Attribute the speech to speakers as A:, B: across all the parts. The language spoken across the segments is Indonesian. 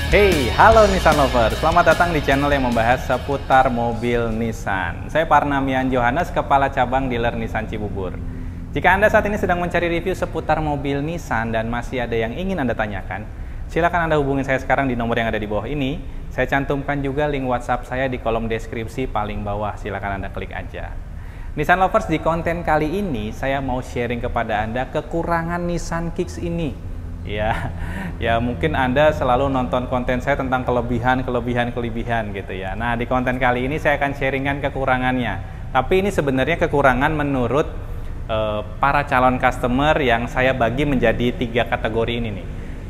A: Hey, halo Nissan Lover. Selamat datang di channel yang membahas seputar mobil Nissan. Saya Parnamian Johannes, Kepala Cabang Dealer Nissan Cibubur. Jika Anda saat ini sedang mencari review seputar mobil Nissan dan masih ada yang ingin Anda tanyakan, silakan Anda hubungi saya sekarang di nomor yang ada di bawah ini. Saya cantumkan juga link WhatsApp saya di kolom deskripsi paling bawah. Silakan Anda klik aja. Nissan Lovers, di konten kali ini saya mau sharing kepada Anda kekurangan Nissan Kicks ini. Ya mungkin Anda selalu nonton konten saya tentang kelebihan gitu ya. Nah, di konten kali ini saya akan sharingkan kekurangannya. Tapi ini sebenarnya kekurangan menurut para calon customer yang saya bagi menjadi 3 kategori ini nih.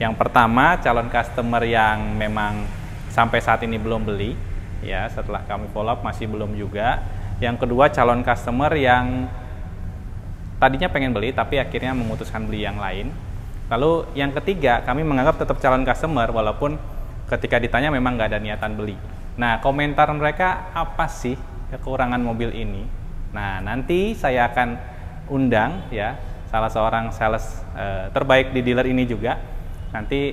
A: Yang pertama, calon customer yang memang sampai saat ini belum beli, ya, setelah kami follow up masih belum juga. Yang kedua, calon customer yang tadinya pengen beli tapi akhirnya memutuskan beli yang lain. Lalu yang ketiga, kami menganggap tetap calon customer walaupun ketika ditanya memang nggak ada niatan beli. Nah, komentar mereka apa sih kekurangan mobil ini? Nah, nanti saya akan undang ya salah seorang sales terbaik di dealer ini juga. Nanti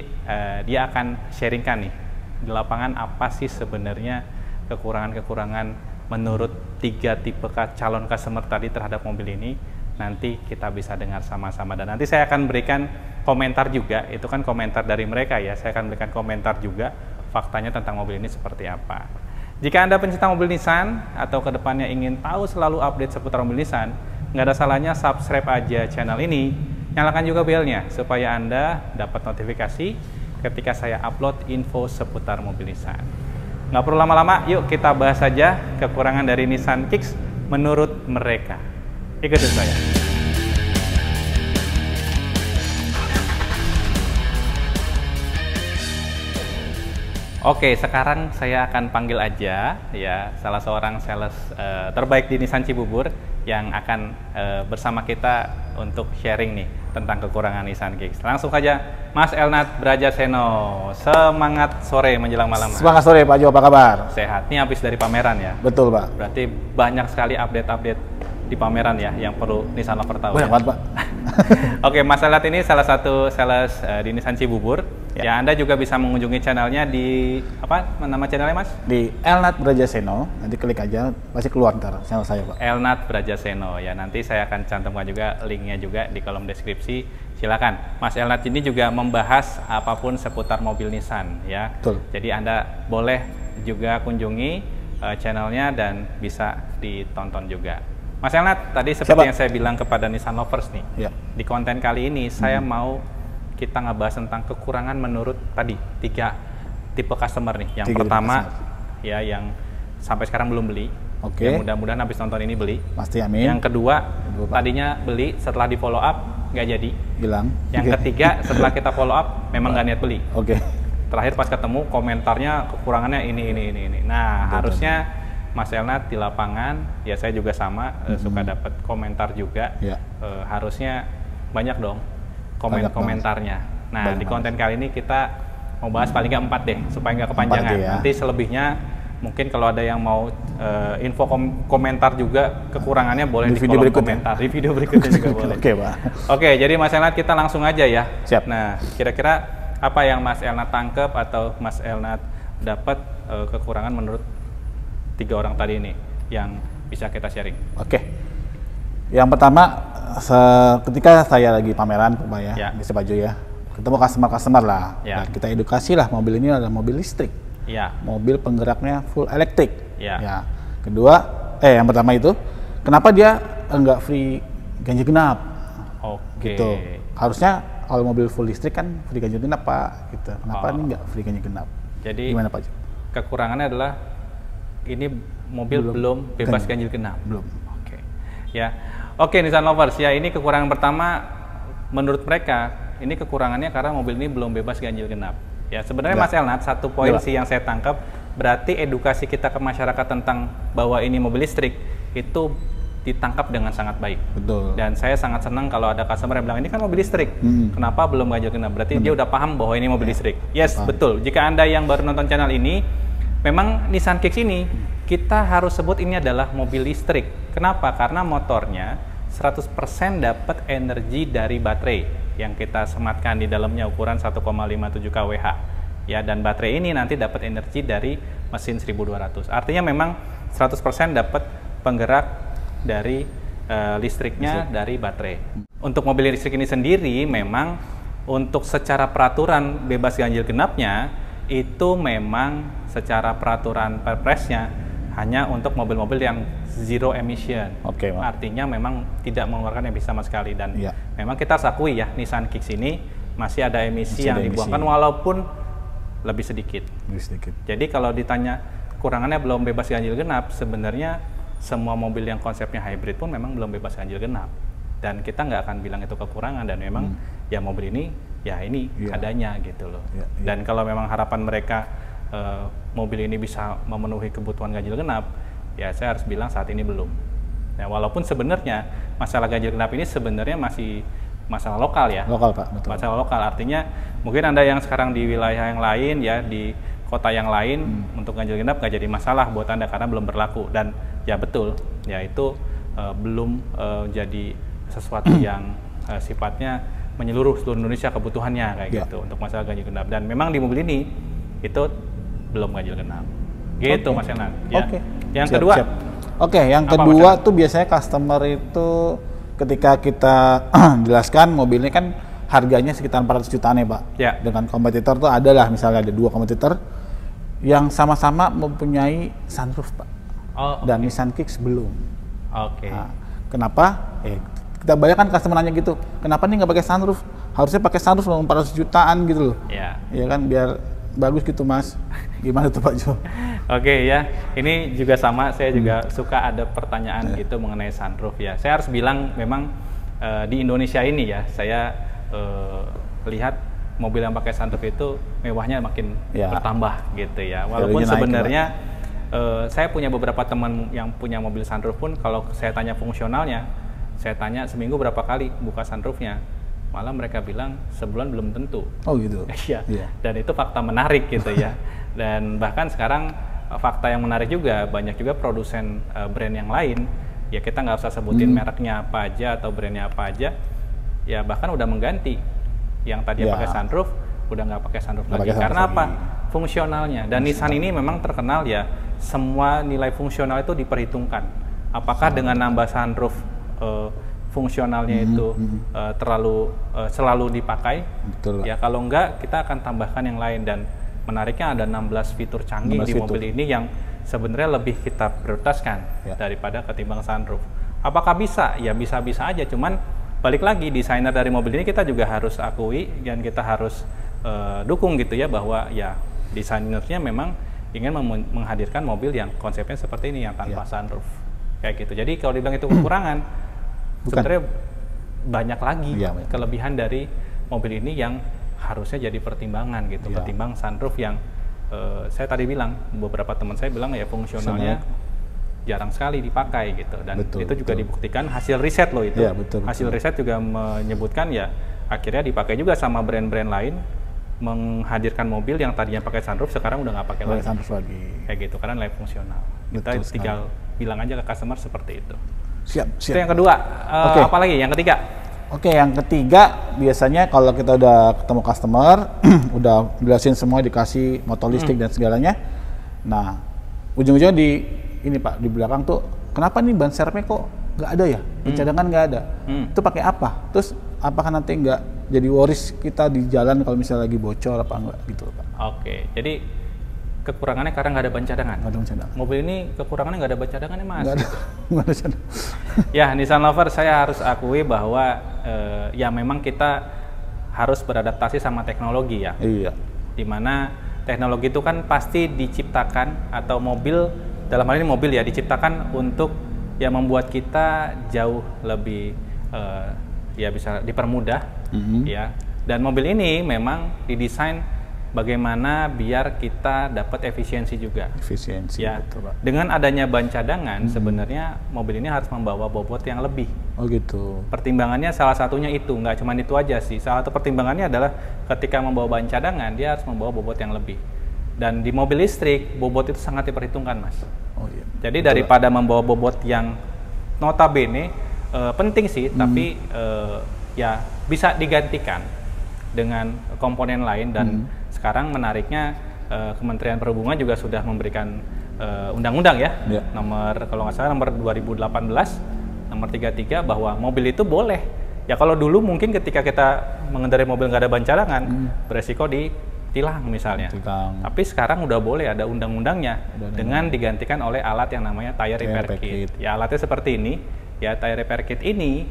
A: dia akan sharingkan nih di lapangan apa sih sebenarnya kekurangan-kekurangan menurut 3 tipe calon customer tadi terhadap mobil ini. Nanti kita bisa dengar sama-sama, dan nanti saya akan berikan komentar juga. Itu kan komentar dari mereka ya, saya akan berikan komentar juga faktanya tentang mobil ini seperti apa. Jika Anda pencinta mobil Nissan atau kedepannya ingin tahu selalu update seputar mobil Nissan, nggak ada salahnya subscribe aja channel ini, nyalakan juga belnya supaya Anda dapat notifikasi ketika saya upload info seputar mobil Nissan. Nggak perlu lama-lama, yuk kita bahas saja kekurangan dari Nissan Kicks menurut mereka. Ikutin saya. Oke, sekarang saya akan panggil aja ya salah seorang sales terbaik di Nissan Cibubur yang akan bersama kita untuk sharing nih tentang kekurangan Nissan Kicks. Langsung aja, Mas Elnat Brajaseno. Semangat sore menjelang malam.
B: Semangat sore Pak Jo, apa kabar?
A: Sehat. Ini habis dari pameran ya?
B: Betul Pak.
A: Berarti banyak sekali update-update di pameran ya yang perlu Nissan Lover tahu.
B: Banyak banget Pak.
A: Oke, Mas Elnat ini salah satu sales di Nissan Cibubur. Ya, Anda juga bisa mengunjungi channelnya di apa nama channelnya Mas? Di
B: Elnat Brajaseno. Nanti klik aja pasti keluar ntar channel saya Pak.
A: Elnat Brajaseno ya. Nanti saya akan cantumkan juga linknya juga di kolom deskripsi. Silakan. Mas Elnat ini juga membahas apapun seputar mobil Nissan ya.
B: Betul.
A: Jadi Anda boleh juga kunjungi channelnya dan bisa ditonton juga. Mas Elnat, tadi seperti yang saya bilang kepada Nissan Lovers nih, di konten kali ini saya mau kita ngebahas tentang kekurangan menurut tadi 3 tipe customer nih. Yang pertama ya yang sampai sekarang belum beli.
B: Oke.
A: Yang mudah-mudahan habis nonton ini beli.
B: Pasti amin.
A: Yang kedua, tadinya beli setelah di follow up nggak jadi.
B: Hilang.
A: Yang ketiga, setelah kita follow up memang nggak niat beli.
B: Oke.
A: Terakhir pas ketemu komentarnya kekurangannya ini. Nah, harusnya Mas Elnat di lapangan, ya saya juga sama, suka dapat komentar juga. Harusnya banyak dong komentarnya. Nah, di konten kali ini kita mau bahas paling nggak 4 deh, supaya nggak kepanjangan. Nanti selebihnya mungkin kalau ada yang mau info komentar juga kekurangannya boleh di kolom komentar. Di video berikutnya juga boleh.
B: Oke Pak.
A: Oke, jadi Mas Elnat kita langsung aja ya.
B: Siap.
A: Nah, kira-kira apa yang Mas Elnat tangkep atau Mas Elnat dapat kekurangan menurut 3 orang tadi ini yang bisa kita sharing?
B: Oke. Yang pertama, ketika saya lagi pameran Pak ya, di Sepajo ya, ketemu customer lah. Nah, kita edukasi lah, mobil ini adalah mobil listrik. Mobil penggeraknya full elektrik. Ya. Kedua, yang pertama itu, kenapa dia enggak free ganjil genap?
A: Oke.
B: Gitu. Harusnya kalau mobil full listrik kan free ganjil genap Pak. Gitu. Kenapa ini enggak free ganjil genap?
A: Jadi
B: gimana Pak?
A: Kekurangannya adalah ini mobil belum bebas ganjil genap.
B: Belum.
A: Oke. Ya. Oke, Nissan Lovers ya, ini kekurangan pertama menurut mereka. Ini kekurangannya karena mobil ini belum bebas ganjil genap. Ya, sebenarnya Mas Elnat, satu poin sih yang saya tangkap, berarti edukasi kita ke masyarakat tentang bahwa ini mobil listrik itu ditangkap dengan sangat baik.
B: Betul.
A: Dan saya sangat senang kalau ada customer yang bilang ini kan mobil listrik. Kenapa belum ganjil genap? Berarti dia udah paham bahwa ini mobil listrik. Yes, betul. Jika Anda yang baru nonton channel ini, memang Nissan Kicks ini kita harus sebut ini adalah mobil listrik. Kenapa? Karena motornya 100% dapat energi dari baterai yang kita sematkan di dalamnya ukuran 1,57 kWh. Ya, dan baterai ini nanti dapat energi dari mesin 1200. Artinya memang 100% dapat penggerak dari listriknya dari baterai. Untuk mobil listrik ini sendiri memang untuk secara peraturan bebas ganjil genapnya itu memang secara peraturan Perpresnya hanya untuk mobil-mobil yang zero emission. Artinya memang tidak mengeluarkan emisi sama sekali, dan memang kita harus akui ya, Nissan Kicks ini masih ada emisi yang dibuangkan walaupun lebih sedikit. Jadi kalau ditanya kekurangannya belum bebas ganjil genap, sebenarnya semua mobil yang konsepnya hybrid pun memang belum bebas ganjil genap. Dan kita nggak akan bilang itu kekurangan, dan memang ya mobil ini ya ini adanya gitu loh. Dan kalau memang harapan mereka mobil ini bisa memenuhi kebutuhan ganjil genap, ya saya harus bilang saat ini belum. Nah, walaupun sebenarnya masalah ganjil genap ini sebenarnya masih masalah lokal ya.
B: Lokal Pak, betul.
A: Masalah lokal, artinya mungkin Anda yang sekarang di wilayah yang lain ya, di kota yang lain untuk ganjil genap nggak jadi masalah buat Anda karena belum berlaku. Dan ya betul, ya itu belum jadi sesuatu yang sifatnya menyeluruh seluruh Indonesia kebutuhannya kayak gitu untuk masalah ganjil genap. Dan memang di mobil ini itu belum ganjil genap. Gitu Mas Enan. Ya. Yang kedua.
B: Yang kedua tuh biasanya customer itu ketika kita jelaskan mobil ini kan harganya sekitar 400 jutaan ya Pak. Dengan kompetitor tuh adalah misalnya ada 2 kompetitor yang sama-sama mempunyai sunroof Pak. Dan Nissan Kicks belum. Nah, kenapa? Kita banyak kan customer nanya gitu, kenapa nih nggak pakai sunroof? Harusnya pakai sunroof 400 jutaan gitu loh. Ya kan biar bagus gitu Mas. Gimana tuh Pak Jo?
A: Ya, ini juga sama, saya juga suka ada pertanyaan gitu mengenai sunroof ya. Saya harus bilang memang di Indonesia ini ya, saya lihat mobil yang pakai sunroof itu mewahnya makin bertambah gitu ya. Walaupun sebenarnya saya punya beberapa teman yang punya mobil sunroof pun kalau saya tanya fungsionalnya, saya tanya seminggu berapa kali buka sunroofnya, malah mereka bilang sebulan belum tentu.
B: Gitu.
A: Dan itu fakta menarik gitu ya. Dan bahkan sekarang fakta yang menarik juga, banyak juga produsen brand yang lain, ya kita nggak usah sebutin mereknya apa aja atau brandnya apa aja, ya bahkan udah mengganti yang tadi pakai sunroof udah nggak pakai sunroof lagi. Karena apa? Fungsionalnya. Dan Nissan ini memang terkenal ya, semua nilai fungsional itu diperhitungkan. Apakah dengan nambah sunroof fungsionalnya itu selalu dipakai? Ya kalau enggak, kita akan tambahkan yang lain. Dan menariknya ada 16 fitur canggih di mobil ini yang sebenarnya lebih kita prioritaskan daripada ketimbang sunroof. Apakah bisa? Ya bisa-bisa aja, cuman balik lagi desainer dari mobil ini kita juga harus akui dan kita harus dukung gitu ya, bahwa ya desainernya memang ingin menghadirkan mobil yang konsepnya seperti ini, yang tanpa sunroof kayak gitu. Jadi kalau dibilang itu kekurangan, sebenarnya banyak lagi kelebihan dari mobil ini yang harusnya jadi pertimbangan gitu, ketimbang sunroof yang saya tadi bilang, beberapa teman saya bilang ya fungsionalnya jarang sekali dipakai gitu. Dan itu juga dibuktikan hasil riset loh itu. Hasil riset juga menyebutkan ya akhirnya dipakai juga sama brand-brand lain, menghadirkan mobil yang tadinya pakai sunroof sekarang udah nggak pakai lagi. Kayak gitu, karena nilai fungsional. Kita tinggal bilang aja ke customer seperti itu.
B: Siap.
A: Itu yang kedua. Apalagi yang ketiga?
B: Yang ketiga biasanya kalau kita udah ketemu customer, udah jelasin semua, dikasih motor listrik dan segalanya. Nah, ujung-ujungnya ini Pak, di belakang tuh, kenapa nih ban serepnya kok nggak ada ya? Cadangan nggak ada. Itu pakai apa? Terus apakah nanti nggak jadi worries kita di jalan kalau misalnya lagi bocor apa enggak gitu Pak?
A: Jadi kekurangannya karena nggak ada ban cadangan. Mobil ini kekurangannya nggak ada ban cadangan ya Mas? Nggak ada cadangan. Ya, Nissan Lover, saya harus akui bahwa ya memang kita harus beradaptasi sama teknologi ya. Dimana teknologi itu kan pasti diciptakan, atau mobil, dalam hal ini mobil ya, diciptakan untuk ya membuat kita jauh lebih ya bisa dipermudah ya. Dan mobil ini memang didesain bagaimana biar kita dapat efisiensi juga. Ya. Betul, Pak. Dengan adanya ban cadangan, sebenarnya mobil ini harus membawa bobot yang lebih.
B: Gitu.
A: Pertimbangannya salah satunya itu, nggak cuma itu aja sih. Salah satu pertimbangannya adalah ketika membawa ban cadangan, dia harus membawa bobot yang lebih. Dan di mobil listrik, bobot itu sangat diperhitungkan, Mas. Jadi betul, daripada membawa bobot yang notabene penting sih, tapi ya bisa digantikan dengan komponen lain dan sekarang menariknya Kementerian Perhubungan juga sudah memberikan undang-undang ya, nomor kalau nggak salah nomor 2018 nomor 33 bahwa mobil itu boleh. Ya kalau dulu mungkin ketika kita mengendarai mobil nggak ada ban cadangan beresiko ditilang misalnya. Tapi sekarang udah boleh, ada undang-undangnya dengan digantikan oleh alat yang namanya tire repair kit. Ya alatnya seperti ini. Ya tire repair kit ini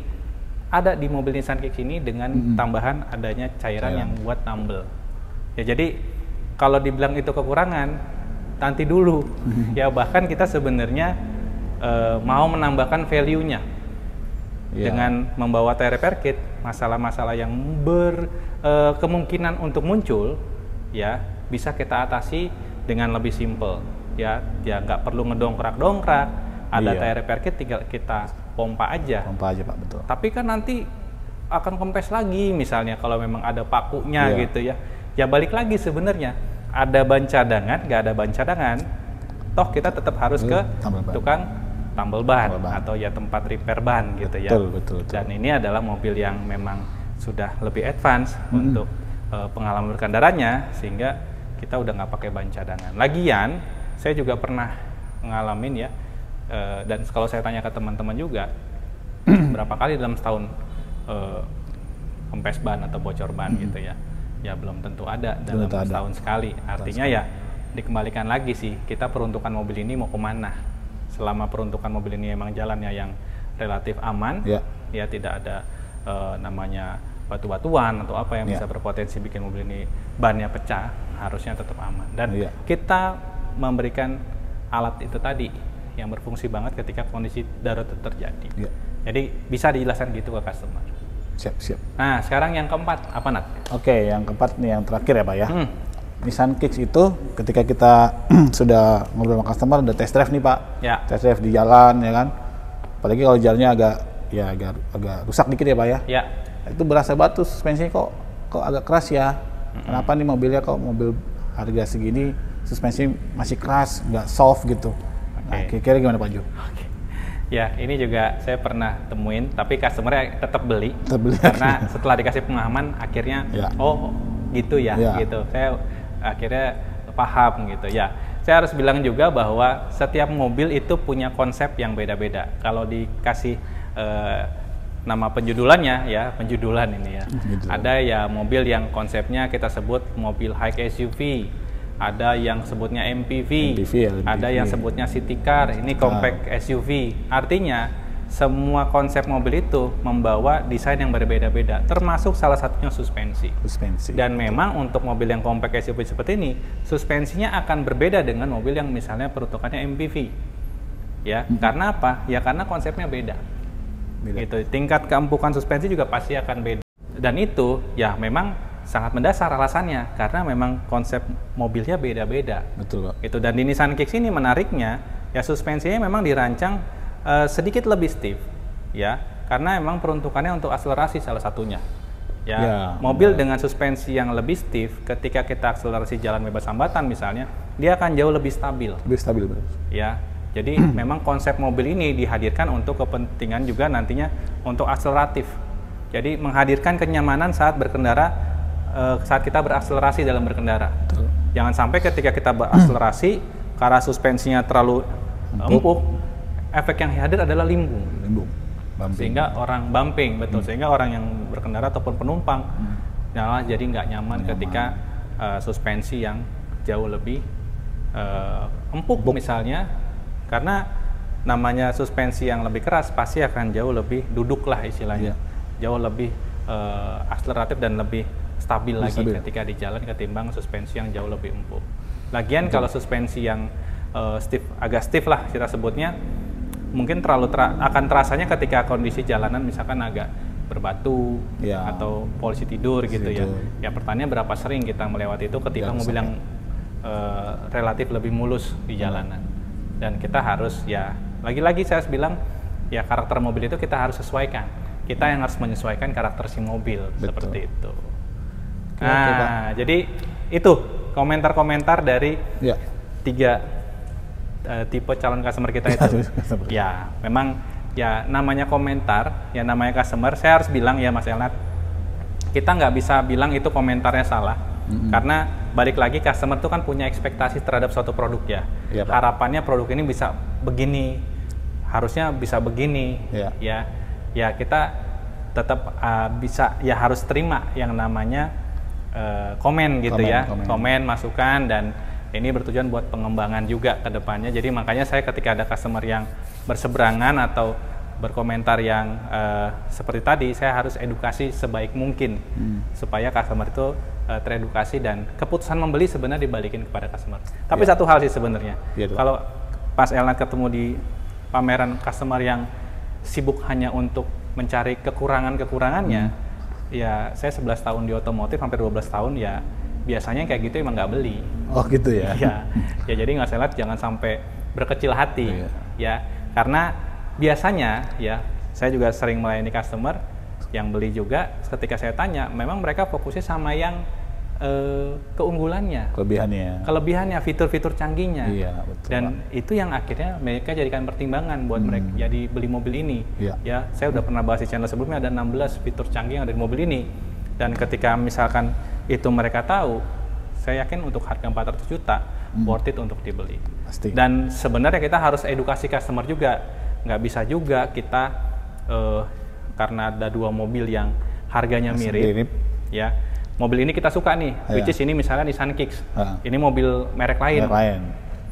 A: ada di mobil Nissan Kicks ini dengan tambahan adanya cairan yang buat nambel. Ya jadi kalau dibilang itu kekurangan, nanti dulu. Ya bahkan kita sebenarnya mau menambahkan value-nya dengan membawa tire repair kit. Masalah-masalah yang berkemungkinan untuk muncul, ya bisa kita atasi dengan lebih simple. Ya nggak perlu ngedongkrak-dongkrak. Ada tire repair kit, tinggal kita pompa aja. Pompa aja Pak, betul. Tapi kan nanti akan kempes lagi, misalnya kalau memang ada pakunya gitu ya. Ya balik lagi sebenarnya, ada ban cadangan, nggak ada ban cadangan, toh kita tetap harus ke tukang tambal ban atau ya tempat repair ban gitu ya. Betul. Dan ini adalah mobil yang memang sudah lebih advance untuk pengalaman berkendaranya, sehingga kita udah nggak pakai ban cadangan. Lagian, saya juga pernah ngalamin ya, dan kalau saya tanya ke teman-teman juga, berapa kali dalam setahun kempes ban atau bocor ban gitu ya. Ya belum tentu ada dalam setahun sekali. Artinya ya dikembalikan lagi sih, kita peruntukan mobil ini mau kemana. Selama peruntukan mobil ini emang jalannya yang relatif aman, ya tidak ada namanya batu-batuan atau apa yang bisa berpotensi bikin mobil ini bannya pecah, harusnya tetap aman. Dan kita memberikan alat itu tadi yang berfungsi banget ketika kondisi darurat terjadi. Jadi bisa dijelaskan gitu ke customer. Siap. Nah, sekarang yang keempat, apa Nat?
B: Oke, yang keempat nih yang terakhir ya Pak ya. Nissan Kicks itu ketika kita sudah ngobrol sama customer, udah test drive nih Pak. Test drive di jalan ya kan. Apalagi kalau jalannya agak rusak dikit ya Pak ya. Itu berasa batu, suspensinya kok agak keras ya. Kenapa nih mobilnya kok mobil harga segini suspensi masih keras, nggak soft gitu. Nah, kira-kira gimana Pak Jo?
A: Ya, ini juga saya pernah temuin, tapi customer tetap beli. Karena setelah dikasih pemahaman, akhirnya, oh gitu ya, gitu. Saya akhirnya paham gitu ya. Saya harus bilang juga bahwa setiap mobil itu punya konsep yang beda-beda. Kalau dikasih nama penjudulannya ya, penjudulan ini ya. Ada ya mobil yang konsepnya kita sebut mobil high SUV. Ada yang sebutnya MPV, ada yang sebutnya city car, ini compact SUV. Artinya semua konsep mobil itu membawa desain yang berbeda-beda, termasuk salah satunya suspensi. Dan memang untuk mobil yang compact SUV seperti ini, suspensinya akan berbeda dengan mobil yang misalnya peruntukannya MPV. Ya, karena apa? Ya karena konsepnya beda. Gitu. Tingkat keempukan suspensi juga pasti akan beda. Dan itu ya memang sangat mendasar alasannya, karena memang konsep mobilnya beda-beda.
B: Betul Pak.
A: Itu. Dan di Nissan Kicks ini menariknya, ya suspensinya memang dirancang sedikit lebih stiff, ya, karena memang peruntukannya untuk akselerasi salah satunya. Ya, mobil dengan suspensi yang lebih stiff, ketika kita akselerasi jalan bebas hambatan misalnya, dia akan jauh lebih stabil. Lebih stabil, betul. Ya, jadi memang konsep mobil ini dihadirkan untuk kepentingan juga nantinya untuk akseleratif. Jadi menghadirkan kenyamanan saat berkendara. Saat kita berakselerasi dalam berkendara. Betul. Jangan sampai ketika kita berakselerasi karena suspensinya terlalu empuk, efek yang hadir adalah limbung. Sehingga orang bumping, betul. Sehingga orang yang berkendara ataupun penumpang jadi nggak nyaman ketika suspensi yang jauh lebih empuk misalnya, karena namanya suspensi yang lebih keras pasti akan jauh lebih duduk lah istilahnya, jauh lebih akseleratif dan lebih stabil lagi ketika di jalan ketimbang suspensi yang jauh lebih empuk. Lagian kalau suspensi yang agak stiff lah kita sebutnya, mungkin akan terasanya ketika kondisi jalanan misalkan agak berbatu atau polisi tidur gitu ya. Ya pertanyaannya berapa sering kita melewati itu ketika mobil yang relatif lebih mulus di jalanan. Dan kita harus ya, lagi-lagi saya bilang ya karakter mobil itu kita harus sesuaikan. Kita yang harus menyesuaikan karakter si mobil. Seperti itu. Nah, jadi itu komentar-komentar dari tiga tipe calon customer kita itu. Ya, memang ya namanya komentar, ya namanya customer. Saya harus bilang ya Mas Elnat, kita nggak bisa bilang itu komentarnya salah. Karena balik lagi customer tuh kan punya ekspektasi terhadap suatu produk ya. Harapannya produk ini bisa begini, harusnya bisa begini, ya kita tetap bisa ya harus terima yang namanya komen gitu komen masukan, dan ini bertujuan buat pengembangan juga ke depannya. Jadi makanya saya ketika ada customer yang berseberangan atau berkomentar yang seperti tadi, saya harus edukasi sebaik mungkin supaya customer itu teredukasi dan keputusan membeli sebenarnya dibalikin kepada customer. Tapi satu hal sih sebenarnya, kalau pas Elnat ketemu di pameran customer yang sibuk hanya untuk mencari kekurangan-kekurangannya, ya saya 11 tahun di otomotif, hampir 12 tahun ya biasanya kayak gitu emang nggak beli.
B: Oh gitu ya?
A: Ya jadi nggak salah, jangan sampai berkecil hati ya, karena biasanya ya saya juga sering melayani customer yang beli juga, ketika saya tanya memang mereka fokusnya sama yang keunggulannya, kelebihannya, fitur-fitur canggihnya, betul, dan itu yang akhirnya mereka jadikan pertimbangan buat mereka jadi beli mobil ini. Ya saya udah pernah bahas di channel sebelumnya, ada 16 fitur canggih yang ada di mobil ini, dan ketika misalkan itu mereka tahu, saya yakin untuk harga 400 juta worth it untuk dibeli.
B: Pasti.
A: Dan sebenarnya kita harus edukasi customer juga, nggak bisa juga kita karena ada dua mobil yang harganya mirip, ya mobil ini kita suka nih, which is ini misalnya Nissan Kicks, ini mobil merek lain.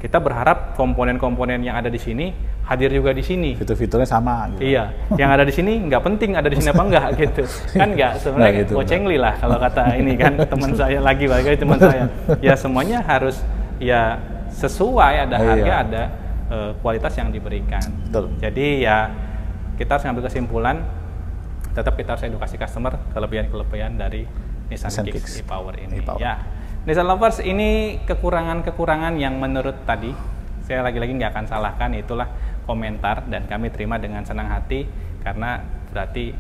A: Kita berharap komponen-komponen yang ada di sini hadir juga di sini.
B: Fitur-fiturnya sama.
A: Gitu. Iya, yang ada di sini nggak penting ada di sini apa enggak gitu, kan nggak sebenarnya gitu, gocengli lah kalau kata ini kan teman saya lagi teman saya. Ya semuanya harus ya sesuai, ada harga, ada kualitas yang diberikan.
B: Betul.
A: Jadi ya kita harus ngambil kesimpulan, tetap kita harus edukasi customer kelebihan-kelebihan dari Nissan Kicks e-Power ini. Ya, Nissan Lovers, ini kekurangan-kekurangan yang menurut tadi saya lagi-lagi nggak akan salahkan, itulah komentar dan kami terima dengan senang hati karena berarti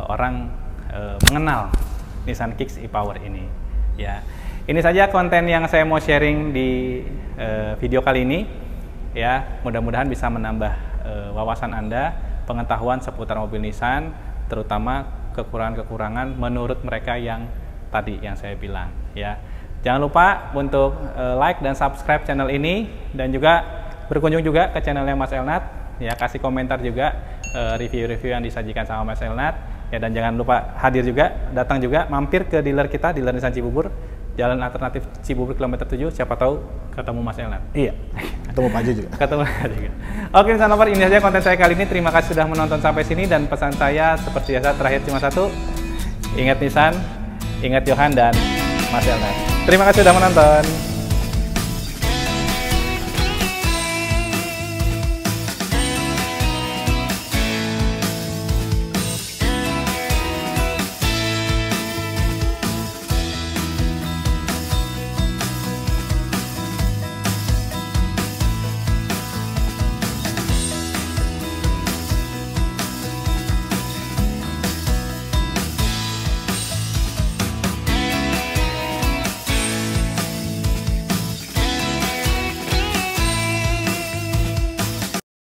A: orang mengenal Nissan Kicks e-Power ini. Ya, ini saja konten yang saya mau sharing di video kali ini. Ya, mudah-mudahan bisa menambah wawasan Anda, pengetahuan seputar mobil Nissan, terutama kekurangan-kekurangan menurut mereka yang tadi yang saya bilang. Ya, jangan lupa untuk like dan subscribe channel ini, dan juga berkunjung juga ke channelnya Mas Elnat. Ya, kasih komentar juga review-review yang disajikan sama Mas Elnat. Ya, dan jangan lupa hadir juga, datang juga, mampir ke dealer kita, dealer Nissan Cibubur, Jalan Alternatif Cibubur kilometer 7. Siapa tahu ketemu Mas Elnat.
B: Iya, ketemu Pak Jo juga. Ketemu Pak Jo juga.
A: Oke, Nissan Lover, ini saja konten saya kali ini. Terima kasih sudah menonton sampai sini, dan pesan saya seperti biasa terakhir cuma satu: ingat Nissan, ingat Johan dan Mas Elnat. Terima kasih sudah menonton.